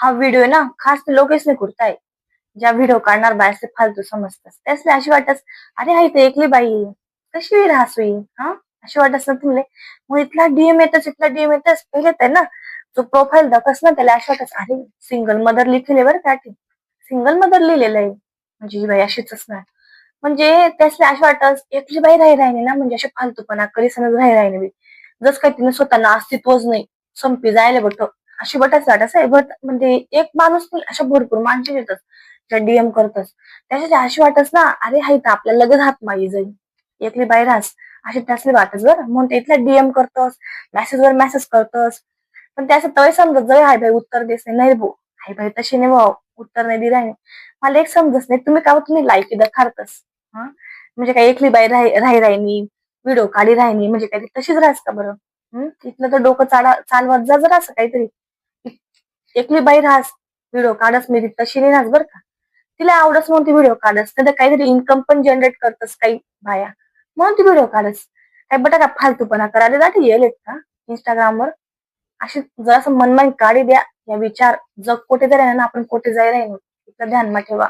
हा व्हिडिओ ना खास लोकेच नाही कुर्ताय ज्या व्हिडिओ काढणार बायसे फालतू समजतात त्यासले अशी वाटत अरे हा इथे एकली बाई आहे. कशी राहस होईल हा अशी वाटत ना तुमले मग इथला डीएम येतच पहिले तर ना जो प्रोफाईल दाखवस ना त्याला अशी वाटत अरे सिंगल मदर लिहिलेले बरं त्या सिंगल मदर लिहिलेलं आहे म्हणजे ही बाई अशीच असणार म्हणजे त्यासले अशी वाटत एकली बाई राहिली ना म्हणजे असे फालतूपणा कधी समज राहिली जस काही तिने स्वतःला अस्तित्वच नाही संपी जायला बट अशी बटच वाटत आहे बट म्हणजे एक माणूस नाही अशा भरपूर माणसे येतात त्या डीएम करतच त्याच्यात अशी वाटच ना अरे हाय तर आपल्याला लगेच हात मागे जाईल एकली बाई राहस अशी त्यासले वाटच बरं म्हणून ते इथला डीएम करतोस मेसेजवर मेसेज करतोस पण त्याचं तय समजत जाऊ हाय बाई उत्तर देस नाही भाऊ हाय बाई तशी नाही भाऊ उत्तर नाही दिला नाही मला एक समजत नाही तुम्ही लायकी दखाडतस हा म्हणजे काय एकली बाई राहिनी व्हिडिओ काढी राहिनी म्हणजे काय ती तशीच राहस का बरं तिथलं तर डोकं चालवत जा जरा असं काहीतरी एकली बाई राहस व्हिडिओ काढस मी ती तशी नाही राहस बरं का तिला आवडस म्हणून ती व्हिडिओ काढस तर काहीतरी इन्कम पण जनरेट करतस काही बाया म्हणून ती व्हिडिओ काढस काय बटा का फालतूपणा करायला जाते येलेत का इंस्टाग्रामवर अशी जरासं मनमानी काढी द्या या विचार जग कुठे तरी आहे ना आपण कुठे जाई राहील इथं ध्यान ठेवा